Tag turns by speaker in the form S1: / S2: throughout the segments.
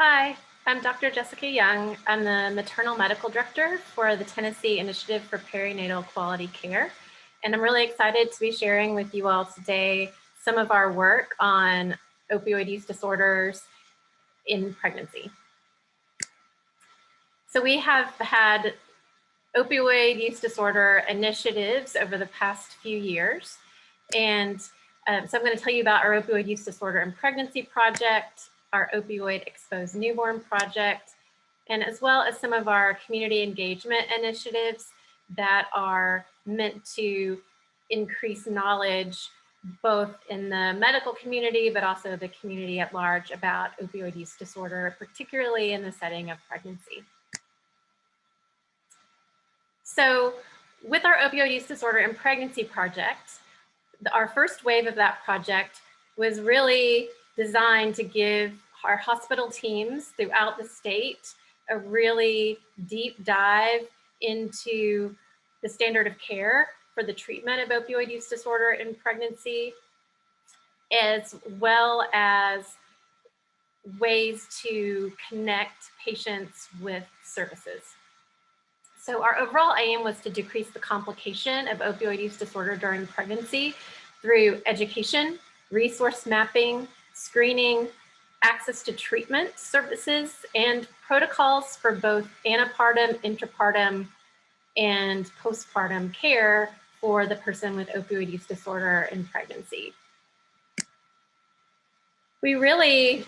S1: Hi, I'm Dr. Jessica Young. I'm the Maternal Medical Director for the Tennessee Initiative for Perinatal Quality Care. And I'm really excited to be sharing with you all today some of our work on opioid use disorders in pregnancy. So we have had opioid use disorder initiatives over the past few years. And so I'm going to tell you about our opioid use disorder in pregnancy project, our opioid exposed newborn project, and as well as some of our community engagement initiatives that are meant to increase knowledge both in the medical community, but also the community at large about opioid use disorder, particularly in the setting of pregnancy. So with our opioid use disorder in pregnancy project, our first wave of that project was really designed to give our hospital teams throughout the state a really deep dive into the standard of care for the treatment of opioid use disorder in pregnancy, as well as ways to connect patients with services. So our overall aim was to decrease the complication of opioid use disorder during pregnancy through education, resource mapping, screening, access to treatment services, and protocols for both antepartum, intrapartum, and postpartum care for the person with opioid use disorder in pregnancy. We really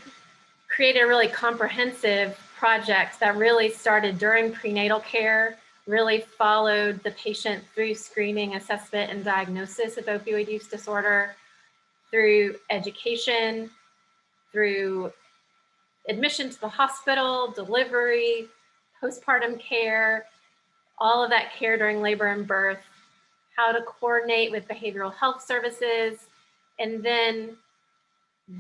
S1: created a really comprehensive project that really started during prenatal care, really followed the patient through screening, assessment, and diagnosis of opioid use disorder, through education, through admission to the hospital, delivery, postpartum care, all of that care during labor and birth, how to coordinate with behavioral health services, and then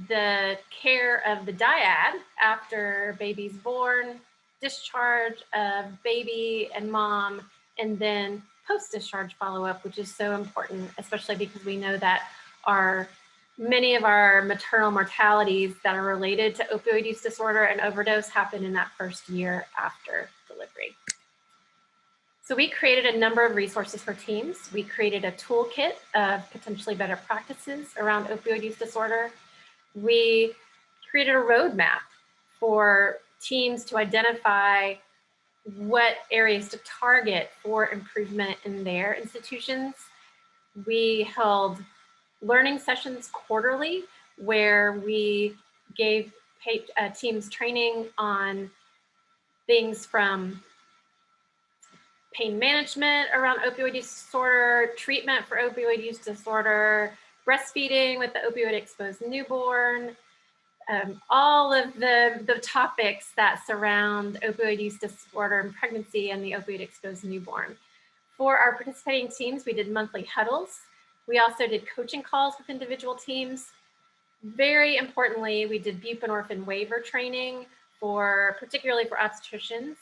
S1: the care of the dyad after baby's born, discharge of baby and mom, and then post-discharge follow-up, which is so important, especially because we know that many of our maternal mortalities that are related to opioid use disorder and overdose happen in that first year after delivery. So we created a number of resources for teams. We created a toolkit of potentially better practices around opioid use disorder. We created a roadmap for teams to identify what areas to target for improvement in their institutions. We held learning sessions quarterly where we gave teams training on things from pain management around opioid use disorder, treatment for opioid use disorder, breastfeeding with the opioid exposed newborn, all of the topics that surround opioid use disorder in pregnancy and the opioid exposed newborn. For our participating teams, we did monthly huddles. We also did coaching calls with individual teams. Very importantly, we did buprenorphine waiver training particularly for obstetricians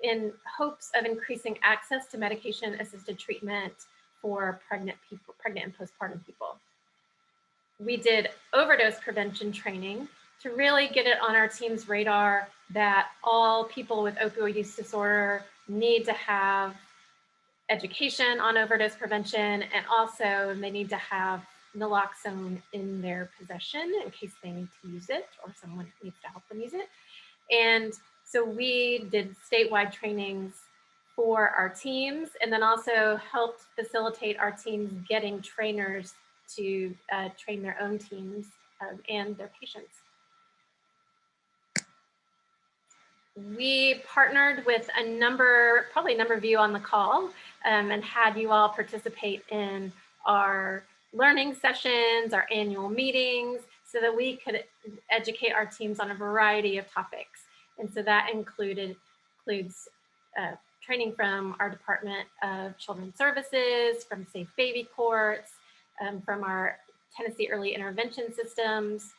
S1: in hopes of increasing access to medication-assisted treatment for pregnant and postpartum people. We did overdose prevention training to really get it on our team's radar that all people with opioid use disorder need to have education on overdose prevention, and also they need to have naloxone in their possession in case they need to use it or someone needs to help them use it. And so we did statewide trainings for our teams, and then also helped facilitate our teams getting trainers to train their own teams and their patients. We partnered with probably a number of you on the call, and had you all participate in our learning sessions, our annual meetings, so that we could educate our teams on a variety of topics. And so that includes training from our Department of Children's Services, from Safe Baby Courts, from our Tennessee Early Intervention Systems,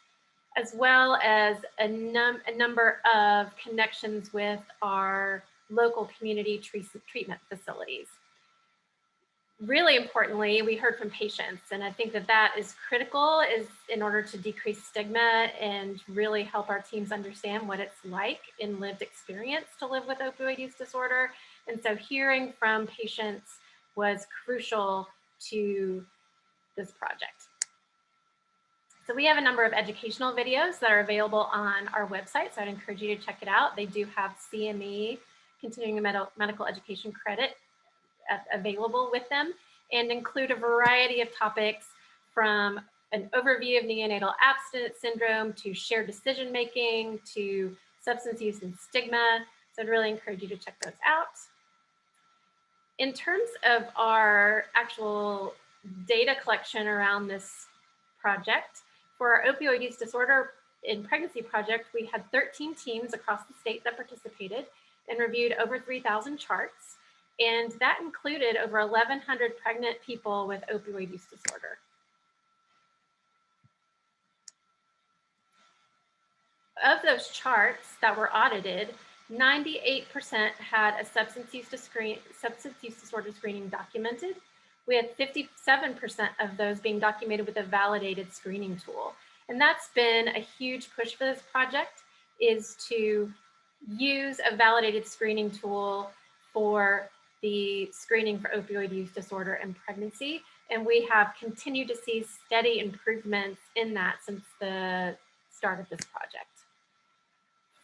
S1: as well as a number of connections with our local community treatment facilities. really importantly, we heard from patients, and I think that that is critical is in order to decrease stigma and really help our teams understand what it's like in lived experience to live with opioid use disorder. And so hearing from patients was crucial to this project. So we have a number of educational videos that are available on our website, so I'd encourage you to check it out. They do have CME, continuing medical education credit, available with them, and include a variety of topics from an overview of neonatal abstinence syndrome to shared decision making to substance use and stigma. So I'd really encourage you to check those out. In terms of our actual data collection around this project, for our opioid use disorder in pregnancy project, we had 13 teams across the state that participated and reviewed over 3,000 charts. And that included over 1,100 pregnant people with opioid use disorder. Of those charts that were audited, 98% had a substance use disorder screening documented. We had 57% of those being documented with a validated screening tool. And that's been a huge push for this project, is to use a validated screening tool for the screening for opioid use disorder and pregnancy. And we have continued to see steady improvements in that since the start of this project.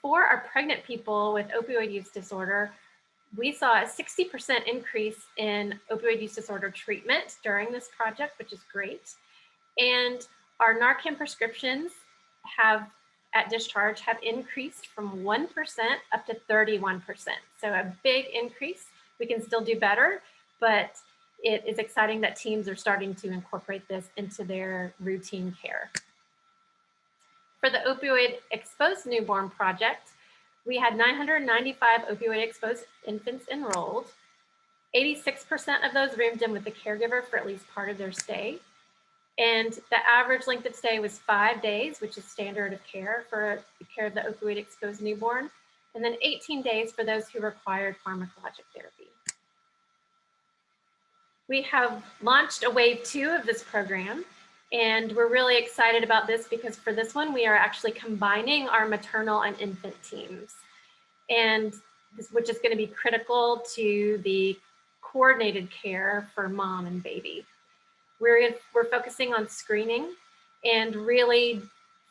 S1: For our pregnant people with opioid use disorder, we saw a 60% increase in opioid use disorder treatment during this project, which is great. And our Narcan prescriptions at discharge have increased from 1% up to 31%. So a big increase. We can still do better, but it is exciting that teams are starting to incorporate this into their routine care. For the opioid exposed newborn project, we had 995 opioid exposed infants enrolled. 86% of those roomed in with the caregiver for at least part of their stay. And the average length of stay was 5 days, which is standard of care for the care of the opioid exposed newborn. And then 18 days for those who required pharmacologic therapy. We have launched a wave 2 of this program, and we're really excited about this because for this one, we are actually combining our maternal and infant teams, and which is going to be critical to the coordinated care for mom and baby. We're focusing on screening and really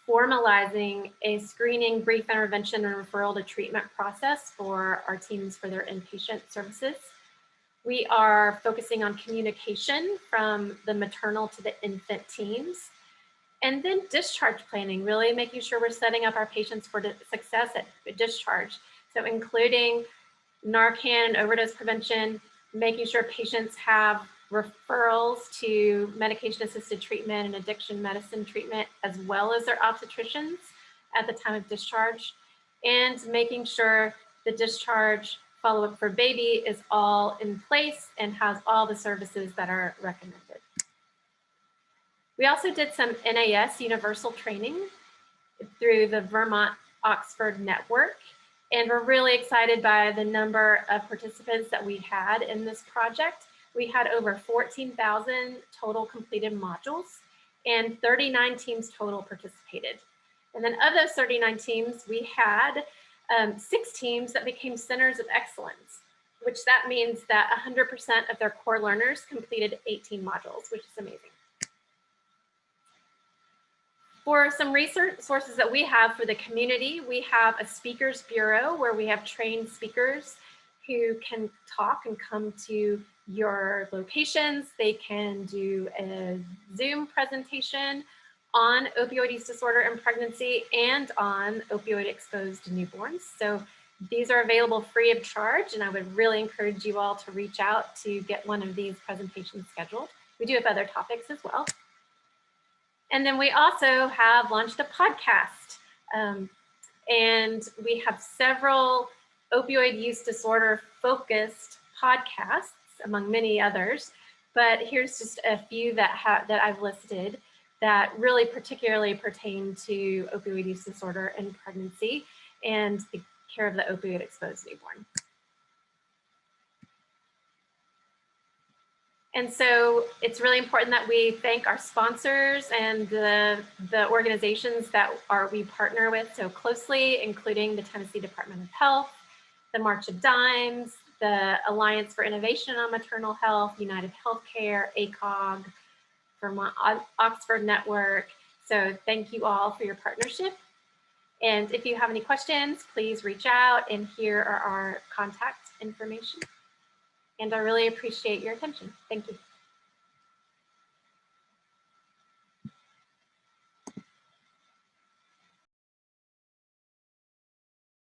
S1: formalizing a screening, brief intervention, and referral to treatment process for our teams for their inpatient services. We are focusing on communication from the maternal to the infant teams. And then discharge planning, really making sure we're setting up our patients for success at discharge. So including Narcan and overdose prevention, making sure patients have referrals to medication-assisted treatment and addiction medicine treatment, as well as their obstetricians at the time of discharge, and making sure the discharge follow-up for baby is all in place and has all the services that are recommended. We also did some NAS Universal Training through the Vermont Oxford Network, and we're really excited by the number of participants that we had in this project. We had over 14,000 total completed modules, and 39 teams total participated. And then of those 39 teams, we had 6 teams that became centers of excellence, which that means that 100% of their core learners completed 18 modules, which is amazing. For some research sources that we have for the community, we have a speakers bureau where we have trained speakers who can talk and come to your locations. They can do a Zoom presentation on opioid use disorder and pregnancy and on opioid exposed newborns. So these are available free of charge, and I would really encourage you all to reach out to get one of these presentations scheduled. We do have other topics as well. And then we also have launched a podcast, and we have several opioid use disorder focused podcasts, among many others, but here's just a few that I've listed that really particularly pertain to opioid use disorder and pregnancy and the care of the opioid exposed newborn. And so it's really important that we thank our sponsors and the organizations that we partner with so closely, including the Tennessee Department of Health, the March of Dimes, the Alliance for Innovation on Maternal Health, United Healthcare, ACOG, Vermont Oxford Network. So thank you all for your partnership. And if you have any questions, please reach out, and here are our contact information. And I really appreciate your attention. Thank you.